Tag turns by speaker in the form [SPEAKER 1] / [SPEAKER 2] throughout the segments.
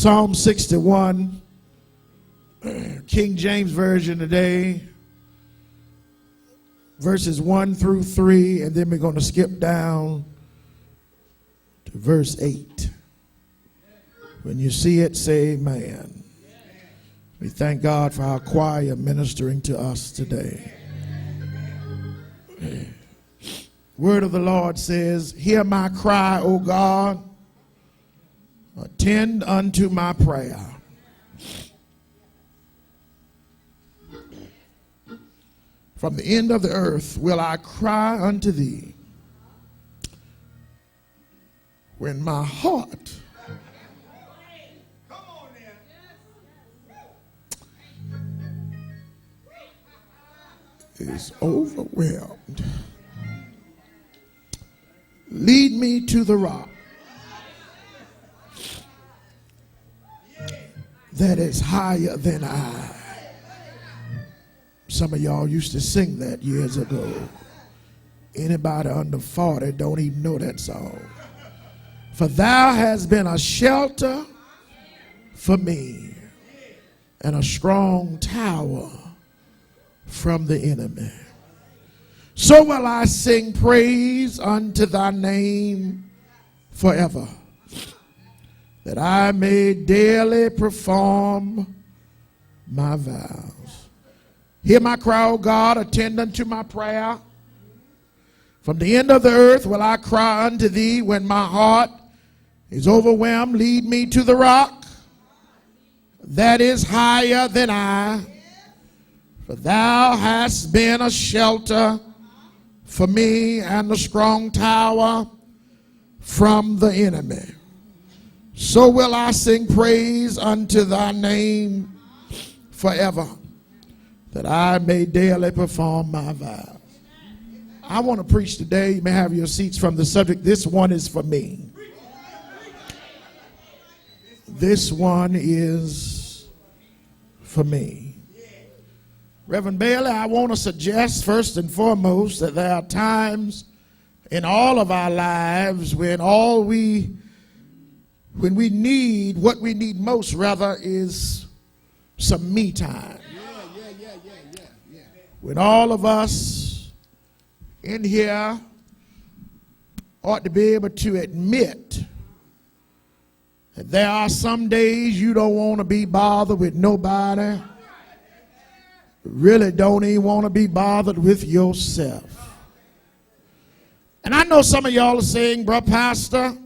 [SPEAKER 1] Psalm 61, King James Version today, verses 1 through 3, and then we're going to skip down to verse 8. When you see it, say amen. We thank God for our choir ministering to us today. Word of the Lord says, hear my cry, O God, attend unto my prayer. From the end of the earth will I cry unto thee, when my heart is overwhelmed. Lead me to the rock that is higher than I. Some of y'all used to sing that years ago. Anybody under 40 don't even know that song. For thou hast been a shelter for me and a strong tower from the enemy. So will I sing praise unto thy name forever, that I may daily perform my vows. Hear my cry, O God, attend unto my prayer. From the end of the earth will I cry unto thee when my heart is overwhelmed. Lead me to the rock that is higher than I. For thou hast been a shelter for me and a strong tower from the enemy. So will I sing praise unto thy name forever, that I may daily perform my vows. I want to preach today. You may have your seats from the subject. This one is for me. This one is for me. Reverend Bailey, I want to suggest first and foremost that there are times in all of our lives when we need, what we need most rather, is some me time. When all of us in here ought to be able to admit that there are some days you don't want to be bothered with nobody. Really don't even want to be bothered with yourself. And I know some of y'all are saying, bro, Pastor,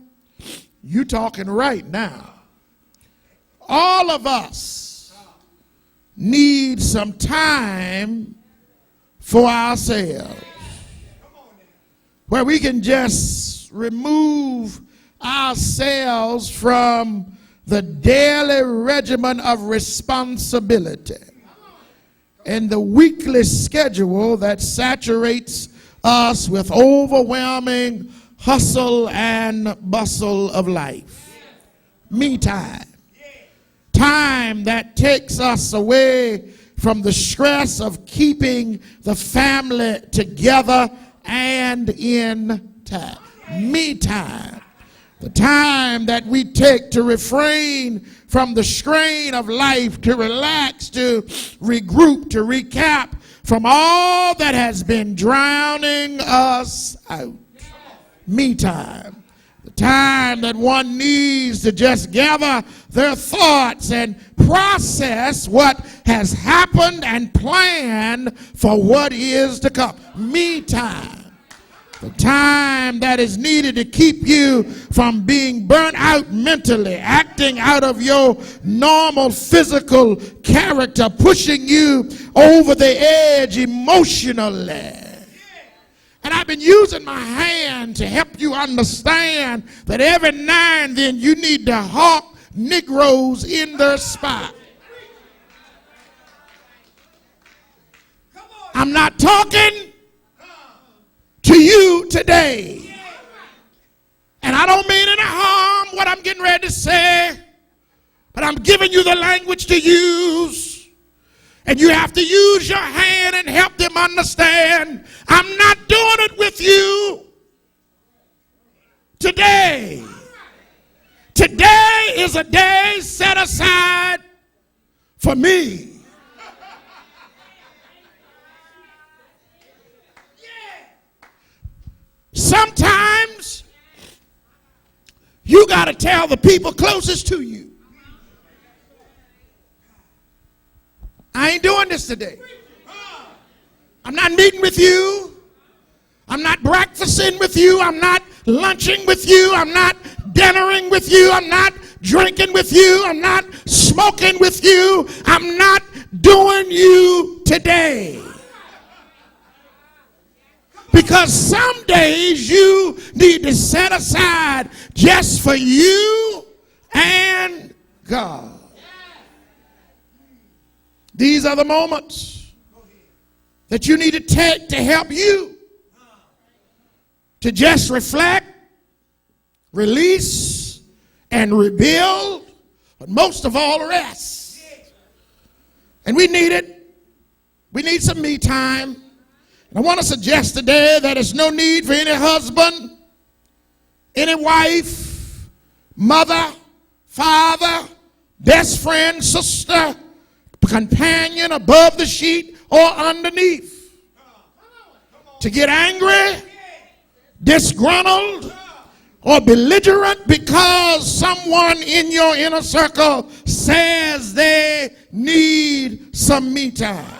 [SPEAKER 1] you talking right now. All of us need some time for ourselves, where we can just remove ourselves from the daily regimen of responsibility and the weekly schedule that saturates us with overwhelming hustle and bustle of life. Me time. Time that takes us away from the stress of keeping the family together and intact. Me time. The time that we take to refrain from the strain of life, to relax, to regroup, to recap from all that has been drowning us out. Me time. The time that one needs to just gather their thoughts and process what has happened and plan for what is to come. Me time. The time that is needed to keep you from being burnt out mentally, acting out of your normal physical character, pushing you over the edge emotionally. And I've been using my hand to help you understand that every now and then you need to hawk Negroes in their spot. I'm not talking to you today. And I don't mean any harm what I'm getting ready to say, but I'm giving you the language to use. And you have to use your hand and help them understand. I'm not doing it with you today. Today today is a day set aside for me. Sometimes you got to tell the people closest to you, I ain't doing this today. I'm not meeting with you. I'm not breakfasting with you. I'm not lunching with you. I'm not dinnering with you. I'm not drinking with you. I'm not smoking with you. I'm not doing you today. Because some days you need to set aside just for you and God. These are the moments that you need to take to help you to just reflect, release, and rebuild, but most of all, rest. And we need it. We need some me time. And I want to suggest today that there's no need for any husband, any wife, mother, father, best friend, sister, companion above the sheet or underneath to get angry, disgruntled, or belligerent because someone in your inner circle says they need some me time.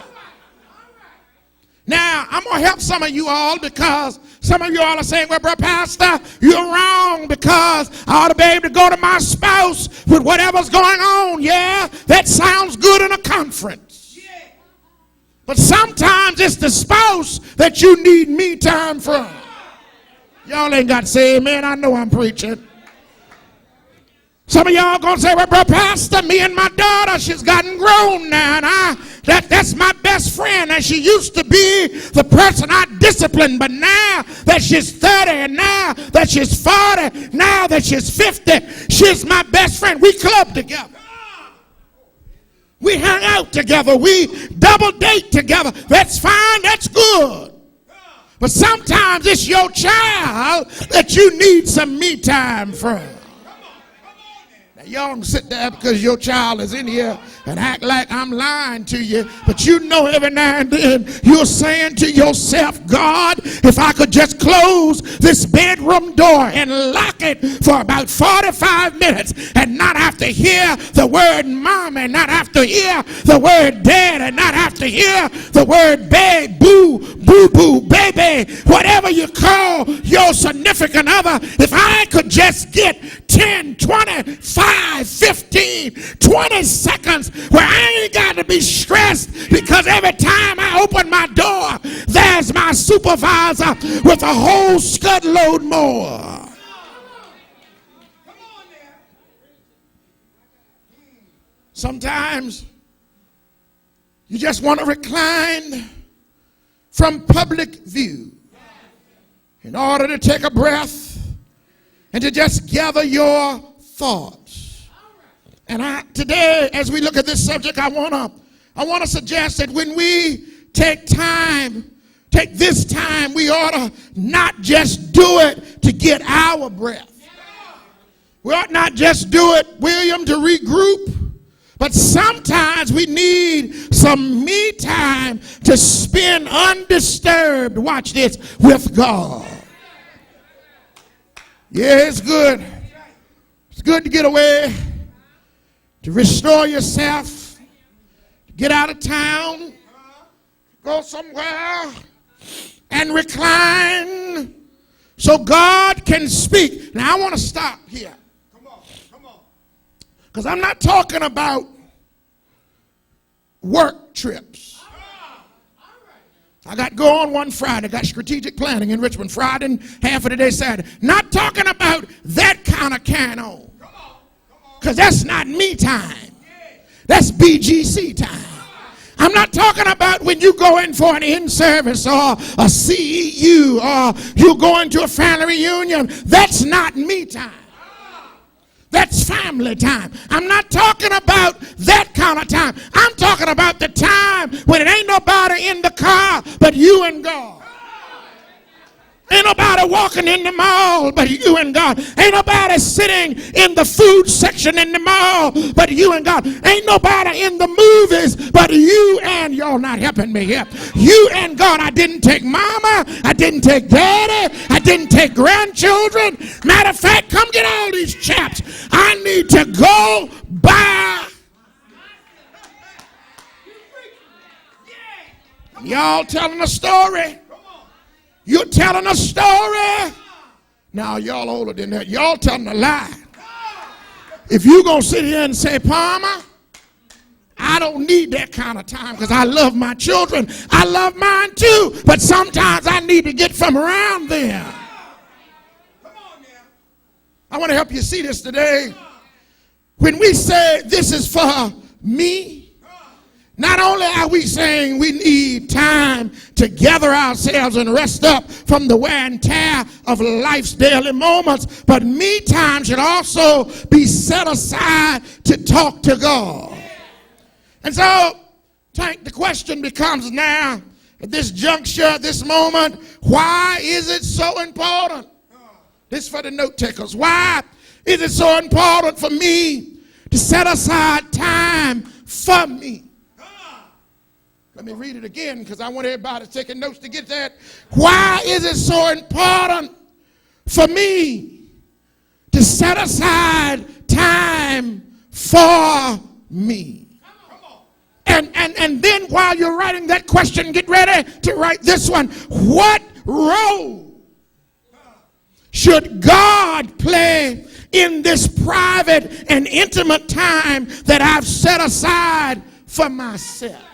[SPEAKER 1] Now, I'm going to help some of you all because some of you all are saying, well, brother pastor, you're wrong because I ought to be able to go to my spouse with whatever's going on. Yeah, that sounds good in a conference. But sometimes it's the spouse that you need me time from. Y'all ain't got to say amen. I know I'm preaching. Some of y'all going to say, well, brother pastor, me and my daughter, she's gotten grown now, and that's my best friend, and she used to be the person I disciplined, but now that she's 30, and now that she's 40, now that she's 50, she's my best friend. We club together. We hang out together. We double date together. That's fine. That's good. But sometimes it's your child that you need some me time from. Y'all don't sit there because your child is in here and act like I'm lying to you. But you know every now and then you're saying to yourself, God, if I could just close this bedroom door and lock it for about 45 minutes and not have to hear the word mom and not have to hear the word dad and not have to hear the word babe, boo, boo, baby, whatever you call your significant other, if I could just get 10, 20, 5, 15, 20 seconds where I ain't got to be stressed because every time I open my door, there's my supervisor with a whole scud load more. Sometimes you just want to recline from public view in order to take a breath and to just gather your thoughts. And today, as we look at this subject, I want to suggest that when we take this time, we ought to not just do it to get our breath. We ought not just do it, William, to regroup, but sometimes we need some me time to spend undisturbed, watch this, with God. Yeah, it's good. It's good to get away, to restore yourself, to get out of town, go somewhere and recline so God can speak. Now, I want to stop here. Come on. Because I'm not talking about work trips. I got going one Friday, got strategic planning in Richmond Friday and half of the day Saturday. Not talking about that kind of can-on. Because that's not me time. That's BGC time. I'm not talking about when you go in for an in-service or a CEU or you go into a family reunion. That's not me time. That's family time. I'm not talking about that kind of time. I'm talking about the time when it ain't nobody in the car but you and God. Ain't nobody walking in the mall but you and God. Ain't nobody sitting in the food section in the mall but you and God. Ain't nobody in the movies but you and y'all not helping me here. You and God. I didn't take mama. I didn't take daddy. I didn't take grandchildren. Matter of fact, come get all these chaps. I need to go by. Y'all telling a story. You're telling a story. Now, y'all older than that. Y'all telling a lie. If you're going to sit here and say, Palmer, I don't need that kind of time because I love my children. I love mine too. But sometimes I need to get from around them. I want to help you see this today. When we say this is for me, not only are we saying we need time to gather ourselves and rest up from the wear and tear of life's daily moments, but me time should also be set aside to talk to God. And so, Tank, the question becomes now, at this juncture, at this moment, why is it so important? This is for the note takers. Why is it so important for me to set aside time for me? Let me read it again because I want everybody taking notes to get that. Why is it so important for me to set aside time for me? And then while you're writing that question, get ready to write this one. What role should God play in this private and intimate time that I've set aside for myself?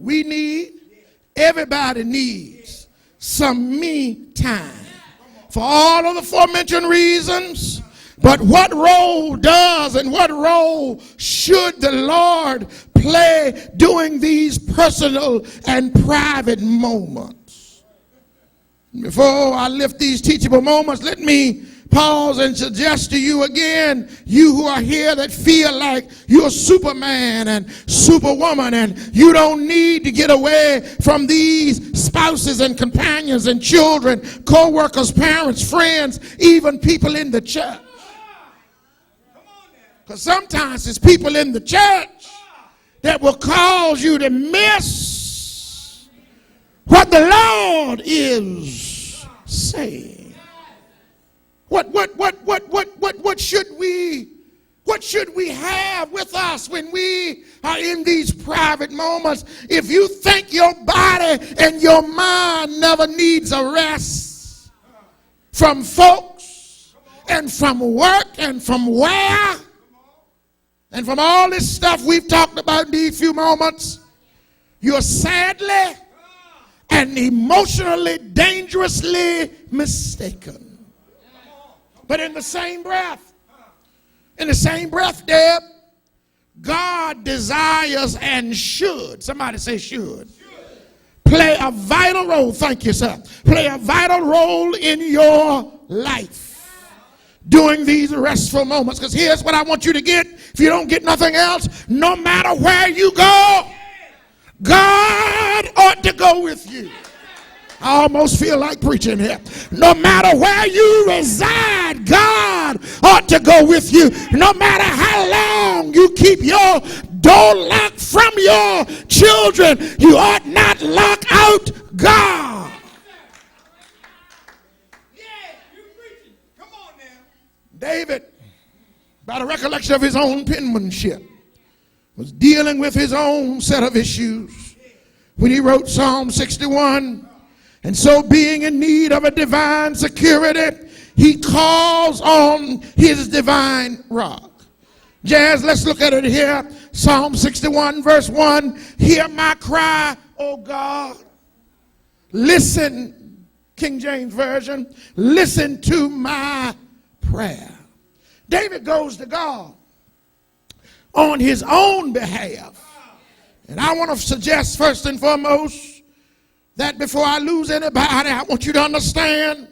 [SPEAKER 1] We need, everybody needs some me time for all of the aforementioned reasons. But what role does and what role should the Lord play during these personal and private moments? Before I lift these teachable moments, let me pause and suggest to you again, you who are here that feel like you're Superman and Superwoman and you don't need to get away from these spouses and companions and children, co-workers, parents, friends, even people in the church. Because sometimes it's people in the church that will cause you to miss what the Lord is saying. What should we have with us when we are in these private moments? If you think your body and your mind never needs a rest from folks and from work and from where and from all this stuff we've talked about in these few moments, you're sadly and emotionally dangerously mistaken. But in the same breath, Deb, God desires and should, somebody say should, play a vital role, thank you, sir, play a vital role in your life during these restful moments. Because here's what I want you to get, if you don't get nothing else, no matter where you go, God ought to go with you. I almost feel like preaching here. No matter where you reside, God ought to go with you. No matter how long you keep your door locked from your children, you ought not lock out God. Yeah, you're preaching. Come on now. David, by the recollection of his own penmanship, was dealing with his own set of issues when he wrote Psalm 61. And so being in need of a divine security, he calls on his divine rock. Jazz, let's look at it here. Psalm 61 verse 1. Hear my cry, O God. Listen, King James Version. Listen to my prayer. David goes to God on his own behalf. And I want to suggest first and foremost that before I lose anybody, I want you to understand,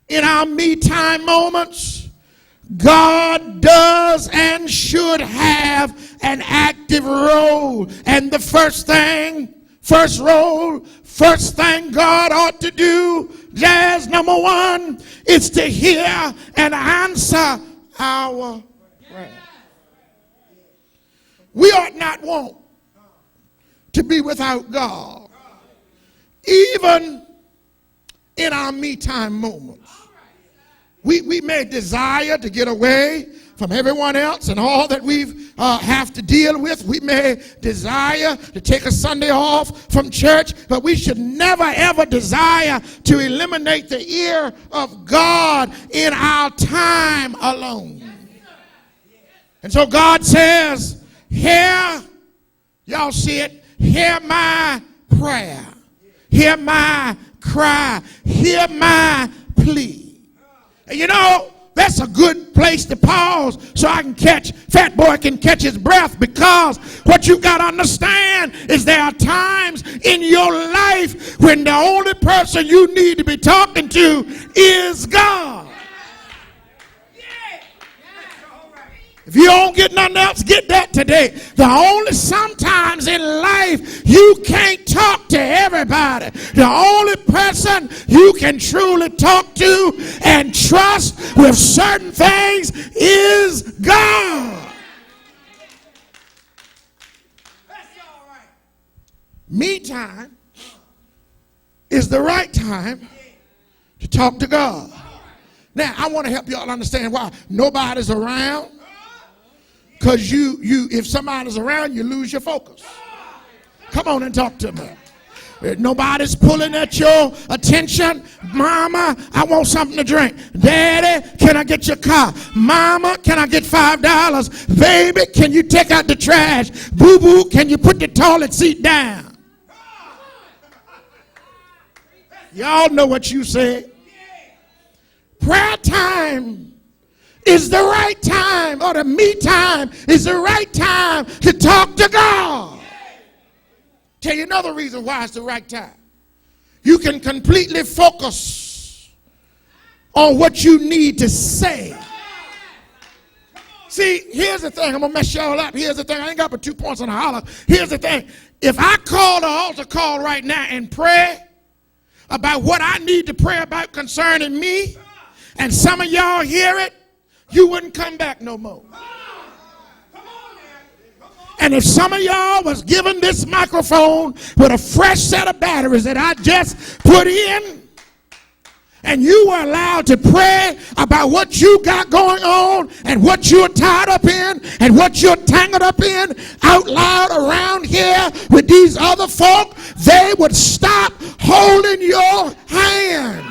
[SPEAKER 1] in our me time moments, God does and should have an active role. And the first thing First role, first thing God ought to do, there's number one, is to hear and answer our prayer. We ought not want to be without God, even in our me time moments. We may desire to get away from everyone else and all that we have to deal with. We may desire to take a Sunday off from church, but we should never ever desire to eliminate the ear of God in our time alone. And so God says, hear, y'all see it, hear my prayer, hear my cry, hear my plea. And you know, that's a good place to pause so Fat Boy can catch his breath, because what you got to understand is there are times in your life when the only person you need to be talking to is God. If you don't get nothing else, get that today. Sometimes in life you can't talk to everybody. The only person you can truly talk to and trust with certain things is God. Me time is the right time to talk to God. Now, I want to help y'all understand why nobody's around. Because if somebody's around, you lose your focus. Come on and talk to me. If nobody's pulling at your attention. Mama, I want something to drink. Daddy, can I get your car? Mama, can I get $5? Baby, can you take out the trash? Boo-boo, can you put the toilet seat down? Y'all know what you said. Prayer time is the right time, or the me time is the right time to talk to God. Tell you another reason why it's the right time. You can completely focus on what you need to say. See, here's the thing. I'm going to mess y'all up. Here's the thing. I ain't got but 2 points on the holler. Here's the thing. If I call the altar call right now and pray about what I need to pray about concerning me, and some of y'all hear it, you wouldn't come back no more. And if some of y'all was given this microphone with a fresh set of batteries that I just put in, and you were allowed to pray about what you got going on and what you're tied up in and what you're tangled up in out loud around here with these other folk, they would stop holding your hand.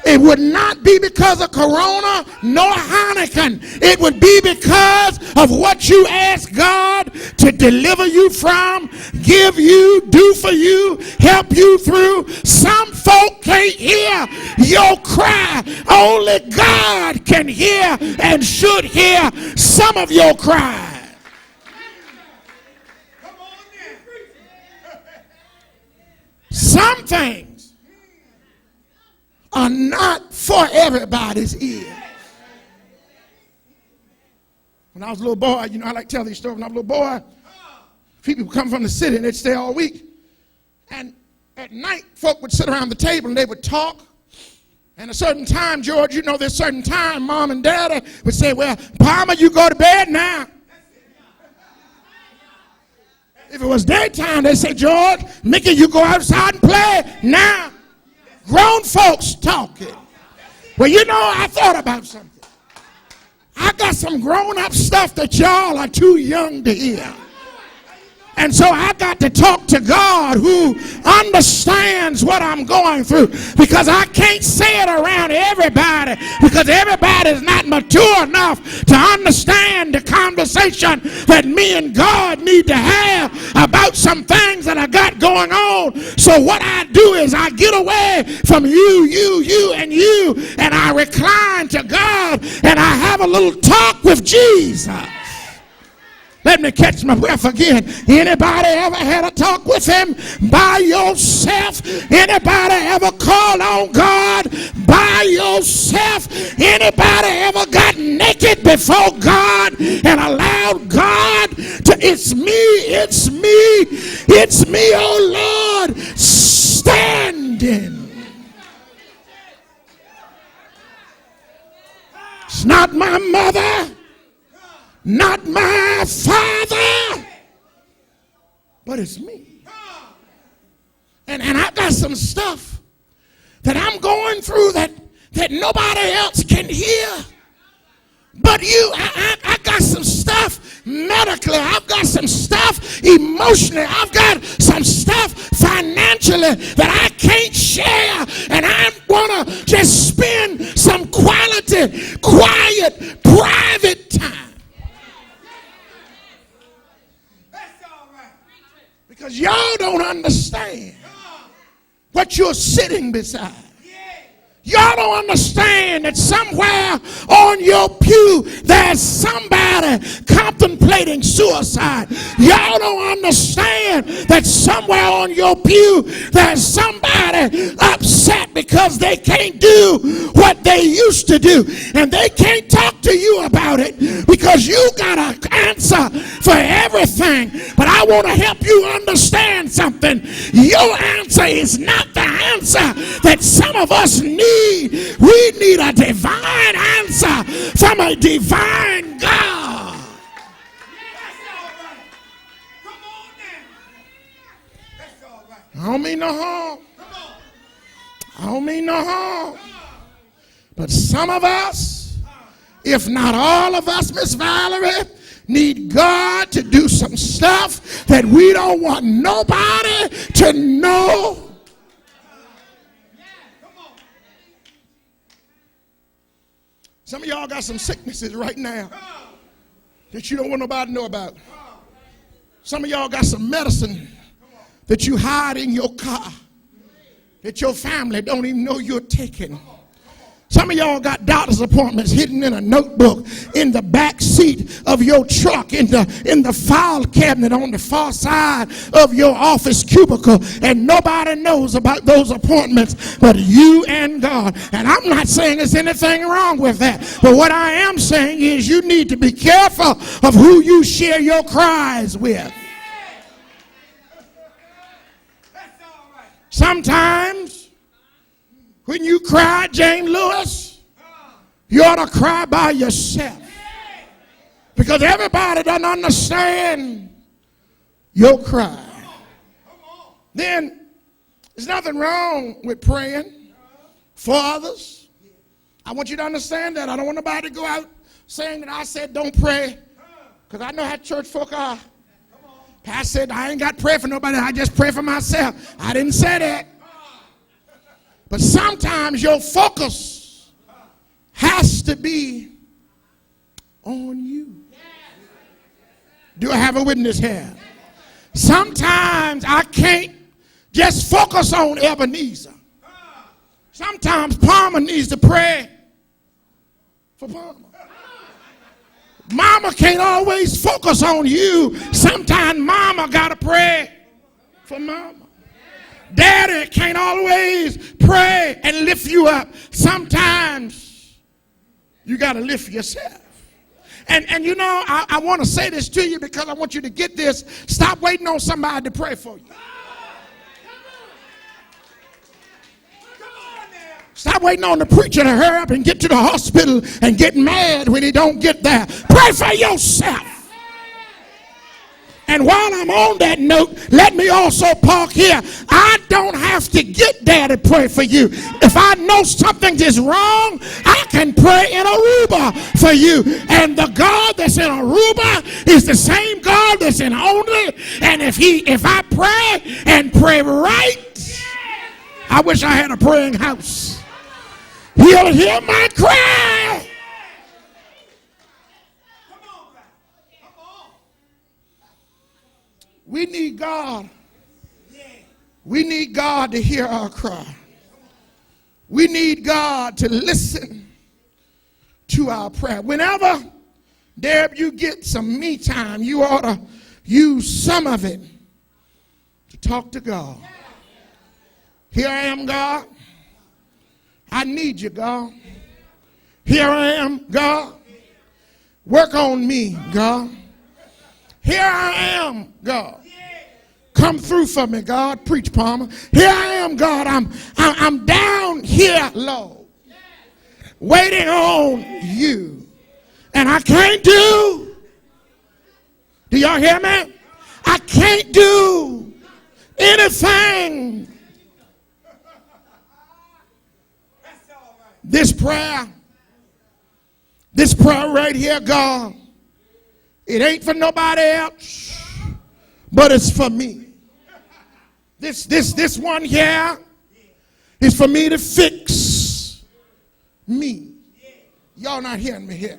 [SPEAKER 1] It would not be because of Corona nor Heineken. It would be because of what you asked God to deliver you from, give you, do for you, help you through. Some folk can't hear your cry. Only God can hear and should hear some of your cry. Some things are not for everybody's ear. When I was a little boy, you know, I like to tell these stories. When I was a little boy, people would come from the city and they'd stay all week. And at night, folk would sit around the table and they would talk. And a certain time, George, you know, there's a certain time, Mom and Daddy would say, well, Palmer, you go to bed now. If it was daytime, they'd say, George, Mickey, you go outside and play now. Grown folks talking. Well, you know, I thought about something. I got some grown-up stuff that y'all are too young to hear. And so I got to talk to God who understands what I'm going through, because I can't say it around everybody, because everybody is not mature enough to understand the conversation that me and God need to have about some things that I got going on. So what I do is I get away from you, and I recline to God, and I have a little talk with Jesus. Let me catch my breath again. Anybody ever had a talk with him by yourself? Anybody ever called on God by yourself? Anybody ever got got naked before God and allowed God to, it's me, oh Lord, standing. It's not my mother, not my father, but it's me. And I got some stuff that I'm going through that nobody else can hear. But I got some stuff medically. I've got some stuff emotionally. I've got some stuff financially that I can't share. And I want to just spend some quality, quiet, private time.
[SPEAKER 2] That's all right.
[SPEAKER 1] Because y'all don't understand what you're sitting beside. Y'all don't understand that somewhere on your pew there's somebody contemplating suicide. Y'all don't understand that somewhere on your pew there's somebody upset because they can't do what they used to do. And they can't talk to you about it because you got an answer for everything. But I want to help you understand something. Your answer is not the answer that some of us need. We need a divine answer from a divine God.
[SPEAKER 2] That's all right. Come on now. That's all right.
[SPEAKER 1] I don't mean no harm.
[SPEAKER 2] Come on.
[SPEAKER 1] I don't mean no harm. But some of us, if not all of us, Miss Valerie, need God to do some stuff that we don't want nobody to know. Some of y'all got some sicknesses right now that you don't want nobody to know about. Some of y'all got some medicine that you hide in your car that your family don't even know you're taking. Some of y'all got doctor's appointments hidden in a notebook in the back seat of your truck, in the file cabinet on the far side of your office cubicle, and nobody knows about those appointments but you and God. And I'm not saying there's anything wrong with that, but what I am saying is you need to be careful of who you share your cries with. Sometimes when you cry, Jane Lewis, you ought to cry by yourself. Because everybody doesn't understand your cry. Then there's nothing wrong with praying for others. I want you to understand that. I don't want nobody to go out saying that I said don't pray. Because I know how church folk are. Pastor said I ain't got to pray for nobody. I just pray for myself. I didn't say that. But sometimes your focus has to be on you. Do I have a witness here? Sometimes I can't just focus on Ebenezer. Sometimes Palmer needs to pray for Palmer. Mama can't always focus on you. Sometimes mama got to pray for mama. Daddy can't always pray and lift you up. Sometimes you got to lift yourself. And you know, I want to say this to you because I want you to get this. Stop waiting on somebody to pray for you. Stop waiting on the preacher to hurry up and get to the hospital and get mad when he don't get there. Pray for yourself. And while I'm on that note, let me also park here. I don't have to get there to pray for you. If I know something is wrong, I can pray in Aruba for you. And the God that's in Aruba is the same God that's in Only. And if I pray and pray right, I wish I had a praying house. He'll hear my cry. We need God. We need God to hear our cry. We need God to listen to our prayer. Whenever, Deb, you get some me time, you ought to use some of it to talk to God. Here I am, God. I need you, God. Here I am, God. Work on me, God. Here I am, God. Come through for me, God. Preach, Palmer. Here I am, God. I'm down here, Lord, waiting on you. And I can't do y'all hear me? I can't do anything. This prayer right here, God, it ain't for nobody else, but it's for me. This one here is for me to fix me. Y'all not hearing me here.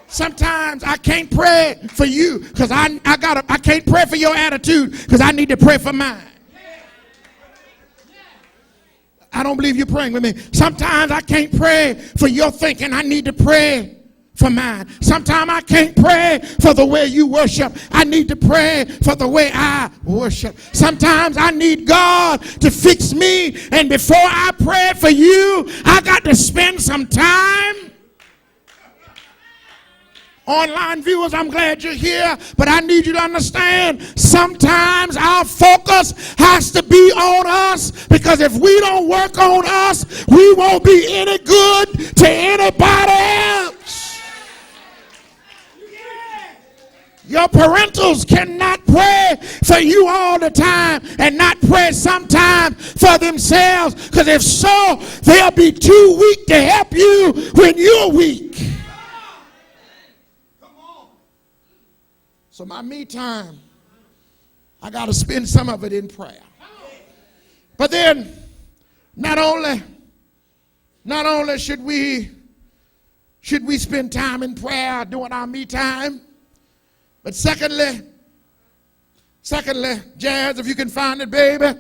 [SPEAKER 1] Sometimes I can't pray for you because I can't pray for your attitude because I need to pray for mine. I don't believe you're praying with me. Sometimes I can't pray for your thinking. I need to pray for mine. Sometimes I can't pray for the way you worship. I need to pray for the way I worship. Sometimes I need God to fix me, and before I pray for you, I got to spend some time. Online viewers, I'm glad you're here, but I need you to understand sometimes our focus has to be on us, because if we don't work on us, we won't be any good to anybody else. Your parentals cannot pray for you all the time and not pray sometimes for themselves, because if so, they'll be too weak to help you when you're weak. So my me time, I got to spend some of it in prayer. But then, not only should we spend time in prayer during our me time, but secondly, Jazz, if you can find it, baby.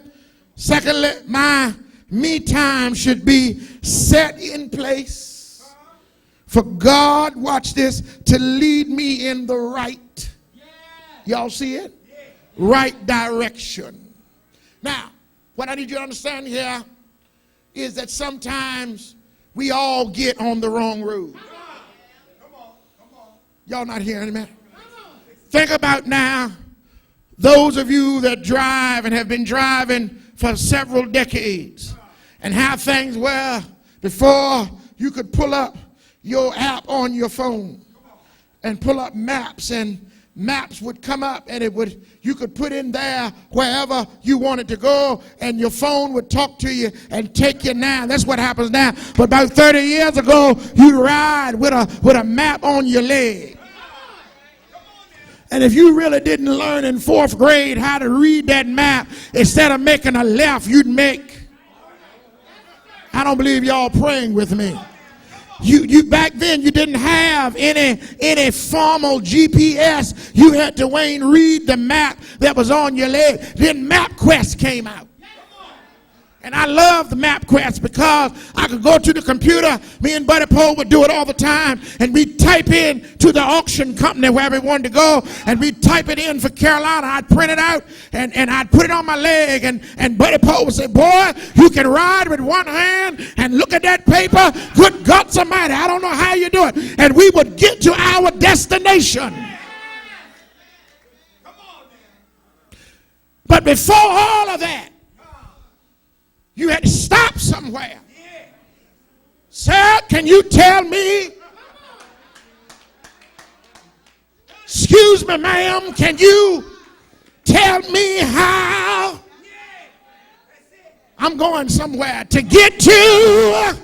[SPEAKER 1] Secondly, my me time should be set in place for God, watch this, to lead me in the right. Y'all see it? Right direction. Now, what I need you to understand here is that sometimes we all get on the wrong road. Y'all not hearing me? Think about now, those of you that drive and have been driving for several decades, and how things were before you could pull up your app on your phone and pull up maps, and maps would come up, and you could put in there wherever you wanted to go, and your phone would talk to you and take you now. That's what happens now. But about 30 years ago, you'd ride with a map on your leg. And if you really didn't learn in 4th grade how to read that map, instead of making a left, you'd make. I don't believe y'all praying with me. You back then, you didn't have any formal GPS. You had to read the map that was on your leg. Then MapQuest came out. And I loved the MapQuest because I could go to the computer. Me and Buddy Poe would do it all the time. And we'd type in to the auction company where we wanted to go. And we'd type it in for Carolina. I'd print it out and I'd put it on my leg. And Buddy Poe would say, boy, you can ride with one hand and look at that paper. Good God Almighty, I don't know how you do it. And we would get to our destination. But before all of that, you had to stop somewhere. Sir, can you tell me? Excuse me, ma'am, can you tell me how I'm going somewhere to get to?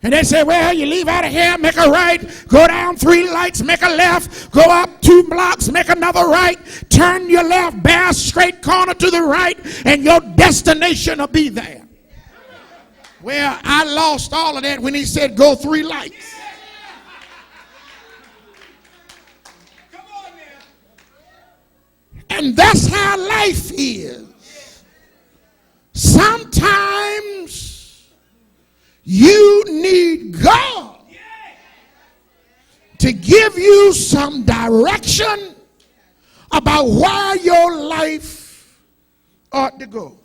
[SPEAKER 1] And they say, well, you leave out of here, make a right, go down 3 lights, make a left, go up 2 blocks, make another right, turn your left, bear a straight corner to the right, and your destination will be there. Well, I lost all of that when he said go 3 lights. And that's how life is. Sometimes you need God to give you some direction about where your life ought to go.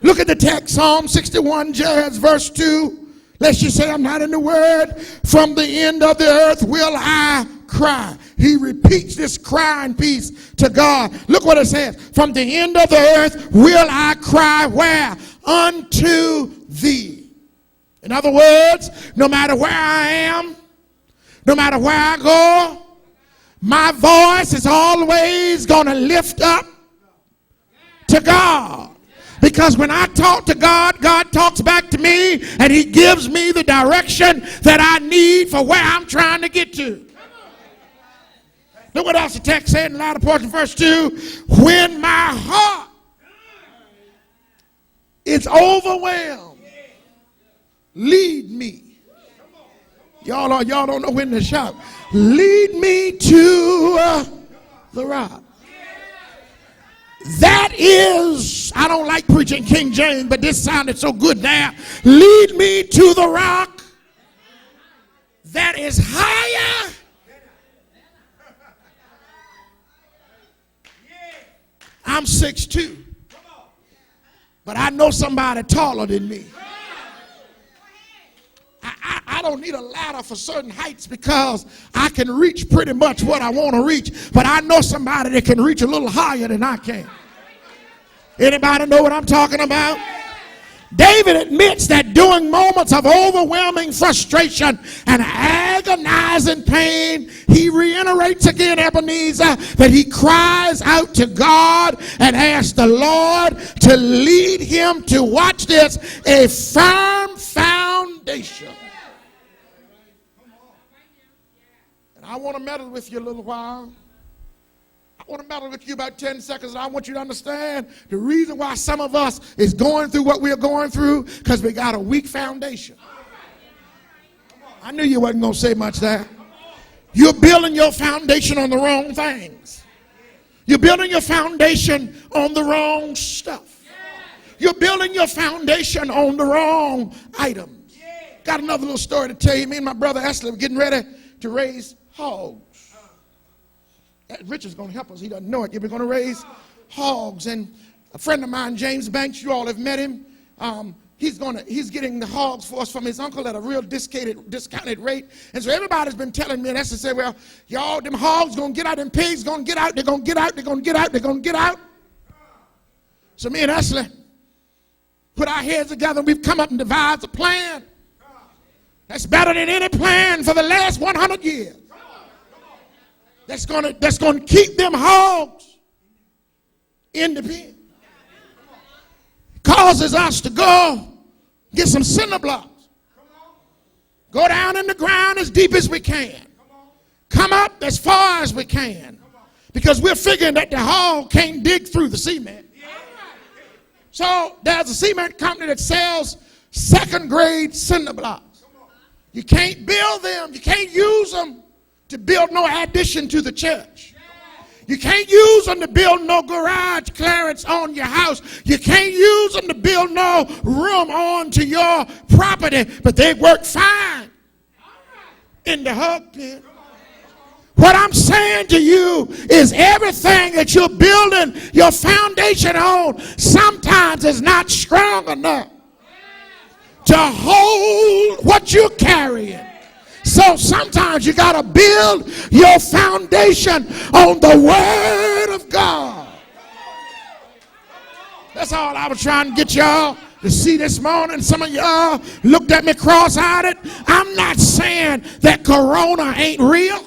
[SPEAKER 1] Look at the text, Psalm 61, verse 2. Lest you say I'm not in the word. From the end of the earth will I cry. He repeats this crying piece to God. Look what it says. From the end of the earth will I cry. Where? Unto thee. In other words, no matter where I am, no matter where I go, my voice is always going to lift up to God. Because when I talk to God, God talks back to me and he gives me the direction that I need for where I'm trying to get to. Look what else the text said in the latter portion, verse 2. When my heart is overwhelmed, lead me. Y'all don't know when to shout. Lead me to the rock. That is, I don't like preaching King James, but this sounded so good there. Lead me to the rock that is higher I'm 6'2", but I know somebody taller than me. I don't need a ladder for certain heights because I can reach pretty much what I want to reach, but I know somebody that can reach a little higher than I can. Anybody know what I'm talking about? David admits that during moments of overwhelming frustration and agonizing pain, he reiterates again, Ebenezer, that he cries out to God and asks the Lord to lead him to, watch this, a firm foundation. And I want to meddle with you a little while. I want to meddle with you about 10 seconds, and I want you to understand the reason why some of us is going through what we're going through, because we got a weak foundation. I knew you wasn't going to say much there. You're building your foundation on the wrong things. You're building your foundation on the wrong stuff. You're building your foundation on the wrong items. Got another little story to tell you. Me and my brother Ashley were getting ready to raise hogs. Richard's going to help us. He doesn't know it. We're going to raise hogs. And a friend of mine, James Banks, you all have met him. He's getting the hogs for us from his uncle at a real discounted rate. And so everybody's been telling me, and that's to say, well, y'all, them hogs going to get out, them pigs going to get out, they're going to get out, they're going to get out, they're going to get out. So me and Ashley put our heads together, and we've come up and devised a plan that's better than any plan for the last 100 years. That's gonna keep them hogs in the pen. Causes us to go get some cinder blocks. Go down in the ground as deep as we can. Come up as far as we can. Because we're figuring that the hog can't dig through the cement. So there's a cement company that sells second-grade cinder blocks. You can't build them. You can't use them to build no addition to the church. You can't use them to build no garage clearance on your house. You can't use them to build no room onto your property, but they work fine in the hog pen. What I'm saying to you is everything that you're building your foundation on sometimes is not strong enough to hold what you're carrying. So sometimes you got to build your foundation on the Word of God. That's all I was trying to get y'all to see this morning. Some of y'all looked at me cross-eyed. I'm not saying that Corona ain't real.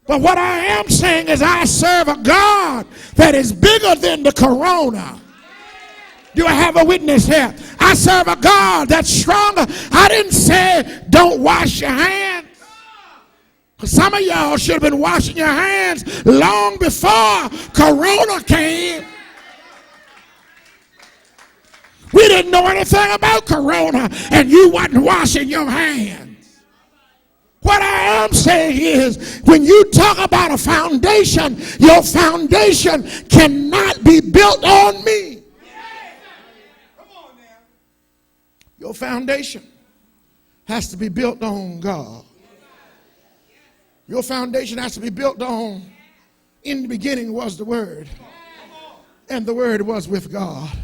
[SPEAKER 1] But what I am saying is I serve a God that is bigger than the Corona. Do I have a witness here? I serve a God that's stronger. I didn't say don't wash your hands. Some of y'all should have been washing your hands long before Corona came. We didn't know anything about Corona, and you wasn't washing your hands. What I am saying is, when you talk about a foundation, your foundation cannot be built on me. Your foundation has to be built on God. Your foundation has to be built on, in the beginning was the Word, and the Word was with God,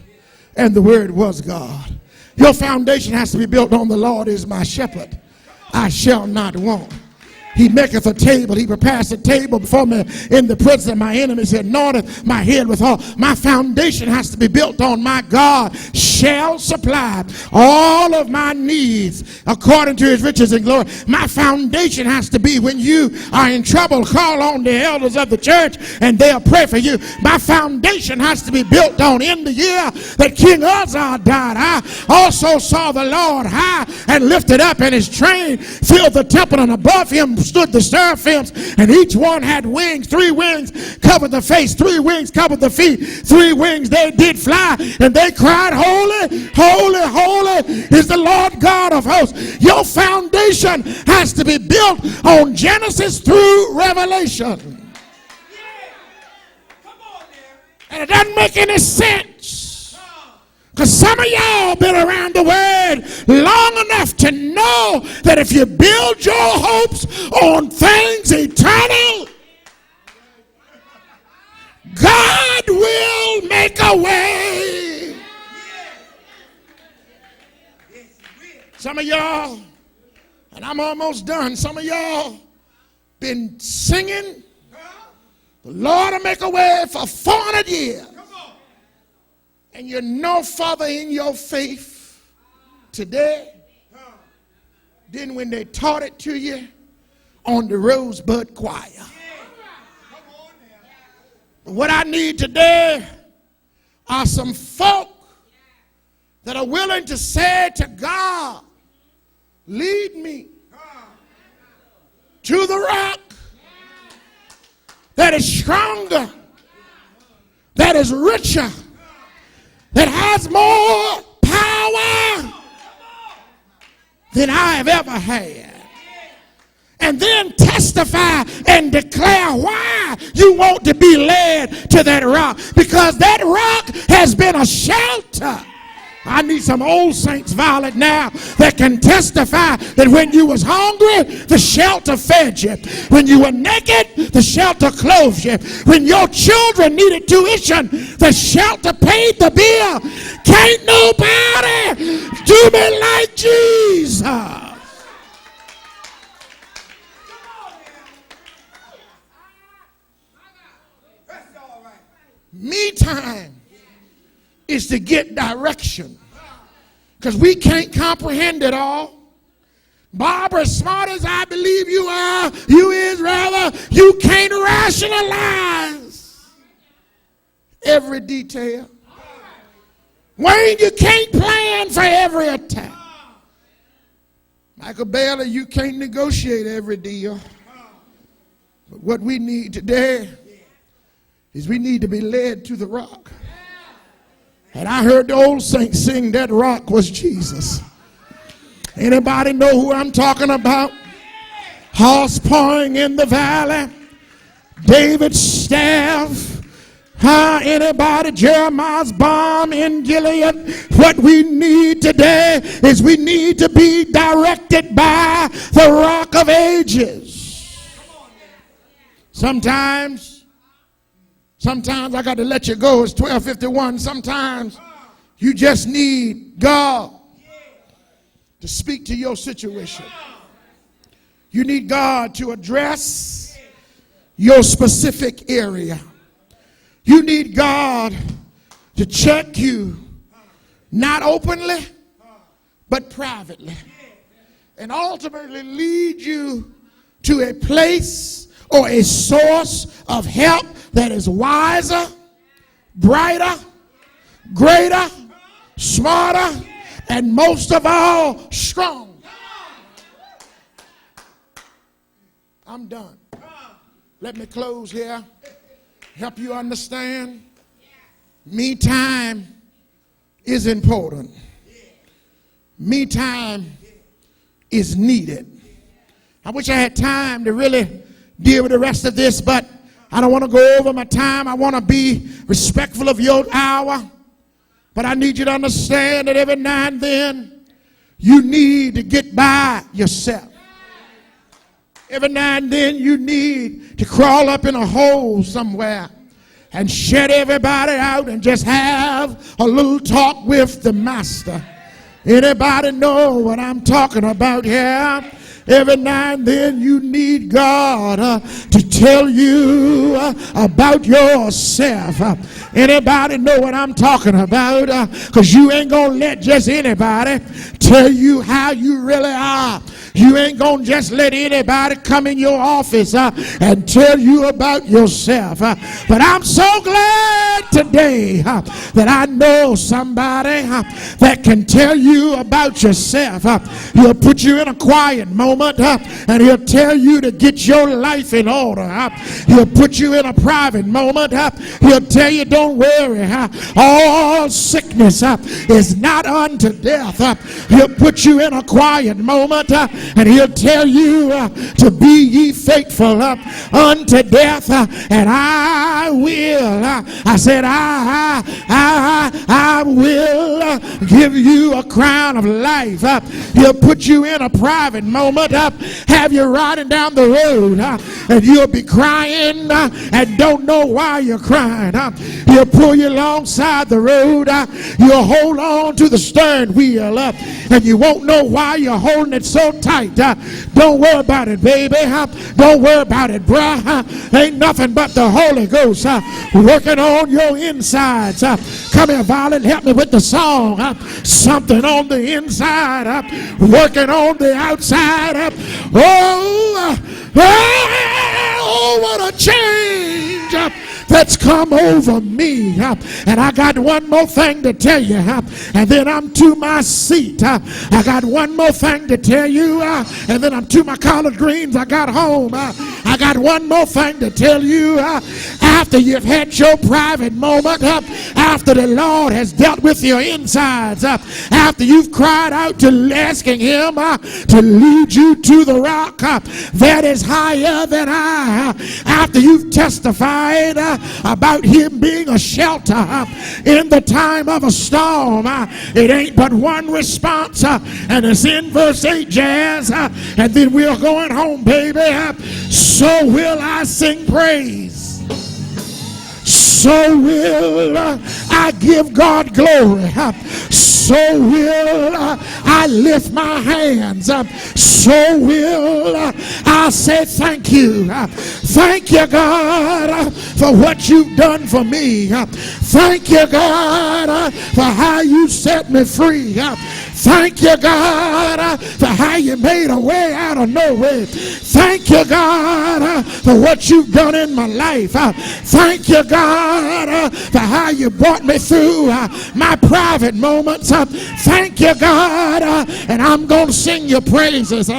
[SPEAKER 1] and the Word was God. Your foundation has to be built on the Lord is my shepherd. I shall not want. He maketh a table. He prepares a table before me in the presence of my enemies. He anointeth my head with oil. My foundation has to be built on my God shall supply all of my needs according to his riches and glory. My foundation has to be when you are in trouble, call on the elders of the church and they'll pray for you. My foundation has to be built on in the year that King Uzziah died. I also saw the Lord high and lifted up, and his train filled the temple, and above him stood the seraphims, and each one had wings. 3 wings covered the face, 3 wings covered the feet, 3 wings they did fly, and they cried, holy, holy, holy is the Lord God of hosts. Your foundation has to be built on Genesis through Revelation. And it doesn't make any sense, because some of y'all been around the word long enough to know that if you build your hopes on things eternal, God will make a way. Some of y'all, and I'm almost done, some of y'all been singing, the Lord will make a way for 400 years. And you're no further in your faith today than when they taught it to you on the Rosebud Choir. What I need today are some folk that are willing to say to God, lead me to the rock that is stronger, that is richer, that has more power than I have ever had. And then testify and declare why you want to be led to that rock. Because that rock has been a shelter. I need some old saints, Violet, now that can testify that when you was hungry, the shelter fed you. When you were naked, the shelter clothed you. When your children needed tuition, the shelter paid the bill. Can't nobody do me like Jesus. Me time is to get direction, because we can't comprehend it all. Barbara, as smart as I believe you are, you can't rationalize every detail. Wayne, you can't plan for every attack. Michael Bailey, you can't negotiate every deal. But what we need today is we need to be led to the rock. And I heard the old saints sing that rock was Jesus. Anybody know who I'm talking about? Horse pouring in the valley, David's staff. Anybody? Jeremiah's balm in Gilead. What we need today is we need to be directed by the rock of ages. Sometimes I got to let you go. It's 12:51. Sometimes you just need God to speak to your situation. You need God to address your specific area. You need God to check you, not openly, but privately, and ultimately lead you to a place or a source of help that is wiser, brighter, greater, smarter, and most of all, strong. I'm done. Let me close here. Help you understand. Me time is important. Me time is needed. I wish I had time to really deal with the rest of this, but I don't want to go over my time. I want to be respectful of your hour. But I need you to understand that every now and then you need to get by yourself. Every now and then you need to crawl up in a hole somewhere and shut everybody out and just have a little talk with the master. Anybody know what I'm talking about here? Every now and then you need God to tell you about yourself. Anybody know what I'm talking about? Because you ain't going to let just anybody tell you how you really are. You ain't going to just let anybody come in your office and tell you about yourself. But I'm so glad today that I know somebody that can tell you about yourself. He'll put you in a quiet moment and he'll tell you to get your life in order. He'll put you in a private moment. He'll tell you don't worry. All sickness is not unto death. He'll put you in a quiet moment and he'll tell you to be ye faithful unto death, and I will. I said I will give you a crown of life. He'll put you in a private moment, have you riding down the road, and you'll be crying and don't know why you're crying. He'll pull you alongside the road. You'll hold on to the steering wheel, and you won't know why you're holding it so tight. Don't worry about it, baby. Don't worry about it, bruh. Ain't nothing but the Holy Ghost working on your insides. Come here, Violet, help me with the song. Something on the inside, working on the outside. Oh, what a change that's come over me. And I got one more thing to tell you, and then I'm to my seat. I got one more thing to tell you, and then I'm to my collard greens. I got home. I got one more thing to tell you. After you've had your private moment, after the Lord has dealt with your insides, after you've cried out to asking him to lead you to the rock that is higher than I, after you've testified about him being a shelter in the time of a storm, it ain't but one response, and it's in verse 8, Jazz, and then we're going home, baby. So will I sing praise. So will I give God glory. So will I lift my hands. So will I say thank you. Thank you, God, for what you've done for me. Thank you, God, for how you set me free. Thank you, God, for how you made a way out of no way. Thank you, God, for what you've done in my life. Thank you, God, for how you brought me through my private moments. Thank you, God, and I'm going to sing your praises.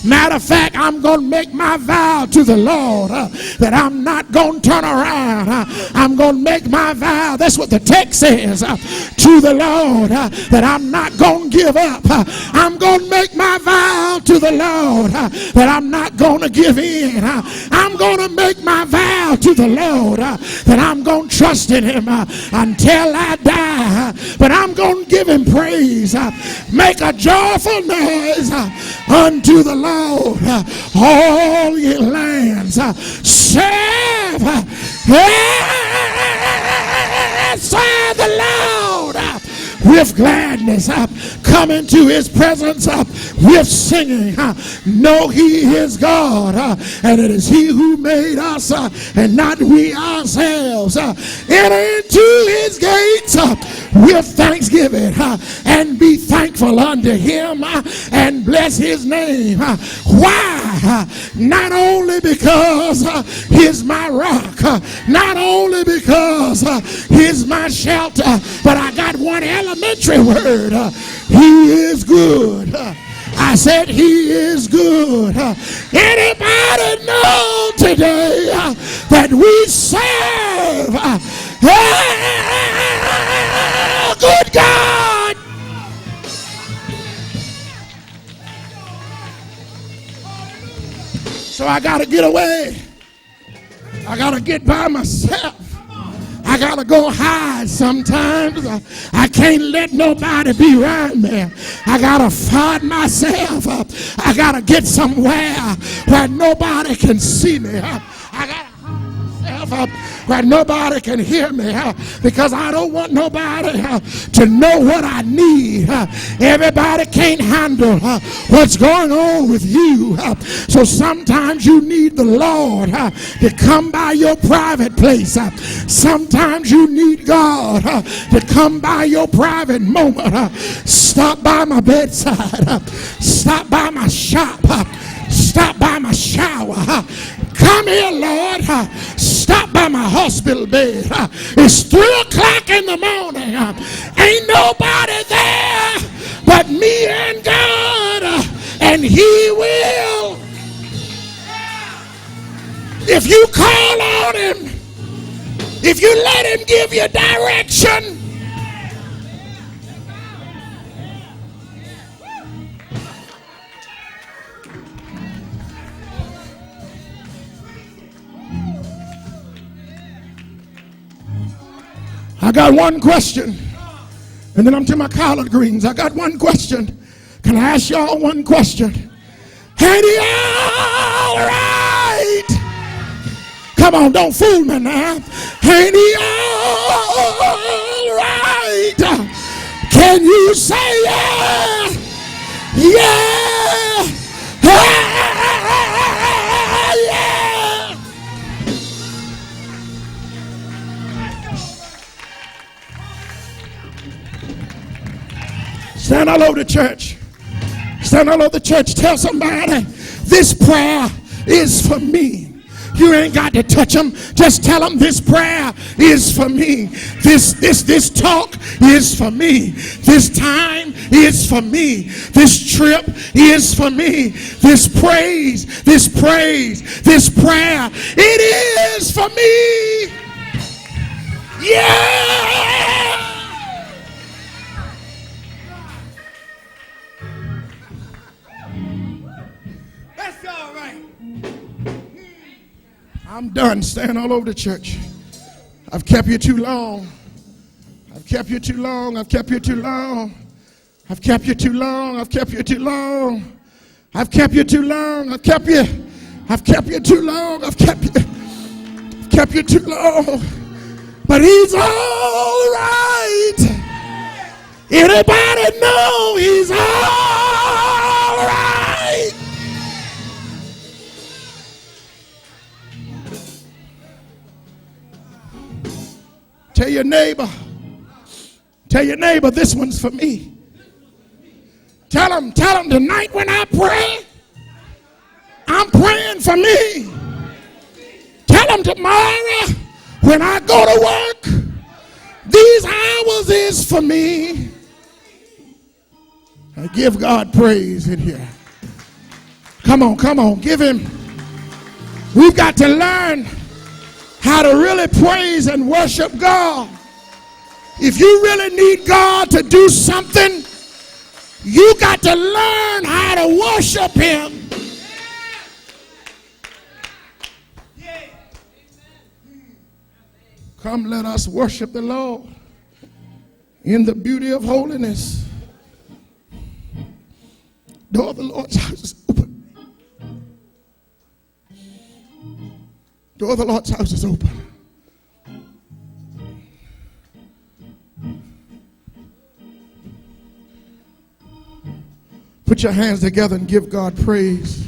[SPEAKER 1] Matter of fact, I'm going to make my vow to the Lord that I'm not going to turn around. I'm going to make my vow, that's what the text says, to the Lord, that I'm not going to give up. I'm going to make my vow to the Lord that I'm not going to give in. I'm going to make my vow to the Lord that I'm going to trust in him until I die. But I'm going to give him praise. Make a joyful noise unto the Lord, all ye lands. Serve the Lord with gladness. Come into his presence with singing. Know he is God, and it is he who made us and not we ourselves. Enter into his gates with thanksgiving and be thankful unto him and bless his name. Why? Not only because he's my rock, not only because he's my shelter, but I got one elementary word. He is good. I said he is good. Anybody know today that we serve a good God? So I got to get away. I got to get by myself. I gotta go hide sometimes. I can't let nobody be around me. I gotta find myself. I gotta get somewhere where nobody can see me. I gotta hide myself where nobody can hear me because I don't want nobody to know what I need. Everybody can't handle what's going on with you. So sometimes you need the Lord to come by your private place. Sometimes you need God to come by your private moment. Stop by my bedside. Stop by my shop. Stop by my shower. Come here, Lord. Stop by my hospital bed. It's 3 o'clock in the morning. Ain't nobody there but me and God. And he will. If you call on him, if you let him give you direction, I got one question, and then I'm to my collard greens. I got one question. Can I ask y'all one question? Ain't he all right? Come on, don't fool me now. Ain't he all right? Can you say yeah? Yeah. Yeah. Stand all over the church. Stand all over the church. Tell somebody, this prayer is for me. You ain't got to touch them. Just tell them this prayer is for me. This talk is for me. This time is for me. This trip is for me. This praise, this prayer, it is for me. Yeah.
[SPEAKER 2] That's all right.
[SPEAKER 1] I'm done. Stand all over the church. I've kept you too long. I've kept you too long. I've kept you too long. I've kept you too long. I've kept you too long. I've kept you too long. I've kept you too long. I've kept you too long. But he's all right. Anybody know he's all right? Tell your neighbor, this one's for me. Tell him tonight when I pray, I'm praying for me. Tell him tomorrow when I go to work, these hours is for me. I give God praise in here. Come on, give him. We've got to learn how to really praise and worship God. If you really need God to do something, you got to learn how to worship him. Come, let us worship the Lord in the beauty of holiness. Door of the Lord's house is open. Door of the Lord's house is open. Put your hands together and give God praise.